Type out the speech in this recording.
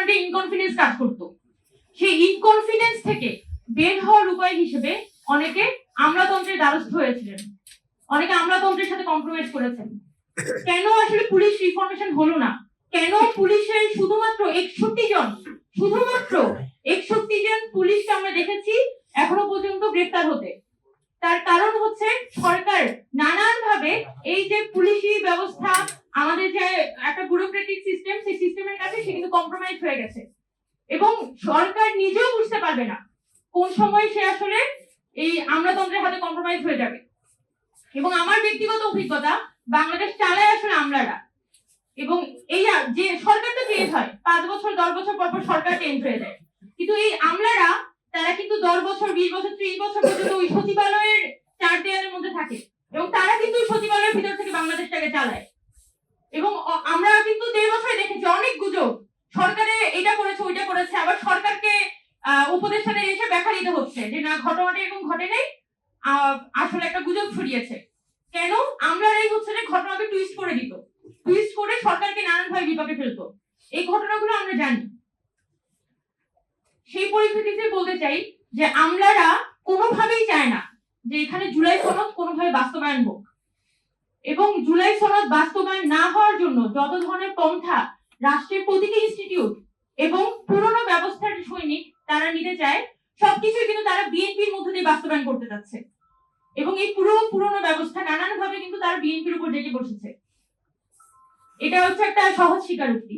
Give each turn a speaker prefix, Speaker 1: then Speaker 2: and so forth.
Speaker 1: মধ্যে ইনকনফিডেন্স কাজ করতো। সেই ইনকনফিডেন্স থেকে বের হওয়ার উপায় হিসেবে অনেকে আমলাতন্ত্রের দ্বারস্থ হয়েছিলেন, অনেকে আমলাতন্ত্রের সাথে কম্প্রোমাইজ করেছেন। কেন আসলে পুলিশ রিফর্মেশন হলো না? কেন পুলিশের শুধুমাত্র 61 জন পুলিশকে আমরা দেখেছি এখনো পর্যন্ত গ্রেফতার হতে? তার কারণ হচ্ছে সরকার নানান ভাবে এই যে পুলিশি ব্যবস্থা, আমাদের যে একটা ব্যুরোক্রেটিক সিস্টেম, সেই সিস্টেমের কাছে সে কিন্তু কম্প্রোমাইজ হয়ে গেছে এবং সরকার নিজেও বুঝতে পারবে না কোন সময় সে আসলে এই আমলাতন্ত্রের হাতে কম্প্রোমাইজ হয়ে যাবে। এবং আমার ব্যক্তিগত অভিজ্ঞতা, বাংলাদেশ চালায় আসলে আমলারা, এবং এই যে সরকার তো চেঞ্জ হয় 5 বছর 10 বছর পর পর সরকার চেঞ্জ হয়ে যায়, কিন্তু এই আমলারা তারা কিন্তু 10 বছর 20 বছর 30 বছর পর্যন্ত ওই সচিবালয়ের 4 দেয়ালের মধ্যে থাকে এবং তারা কিন্তু সচিবালয়ের ভিতর থেকে বাংলাদেশটাকে চালায়। এবং আমরা কিন্তু 1.5 বছরে দেখেছি অনেক গুজব, সরকারে এটা করেছে ওইটা করেছে, আবার সরকারকে উপদেষ্টাদের এসে ব্যাখ্যা দিতে হচ্ছে যে না, ঘটনাটা এরকম ঘটে নাই, আসলে একটা গুজব ছড়িয়েছে। কেন? আমরাই হচ্ছে যে ঘটনাকে টুইস্ট করে দিত, টুইস্ট করে সরকারকে নানান ভাবে বিপাকে ফেলতো। এই ঘটনাগুলো আমরা জানি। সেই পরিস্থিতিতে বলতে চাই যে আমলারা কোনোভাবেই চায় না যে এখানে জুলাই সনদ কোনোভাবে বাস্তবায়ন হোক, এবং জুলাই সনদ বাস্তবায়ন না হওয়ার জন্য যত ধরনের পন্থা রাষ্ট্রের প্রতিটি ইনস্টিটিউট এবং পুরনো ব্যবস্থার সৈনিক তারা নিতে চায়, সবকিছুই কিন্তু তারা বিএনপির মধ্যে দিয়ে বাস্তবায়ন করতে যাচ্ছে। এবং এই পুরনো ব্যবস্থা নানান ভাবে কিন্তু তারা বিএনপির উপর জেগে বসেছে। এটা হচ্ছে একটা সহজ স্বীকারোক্তি।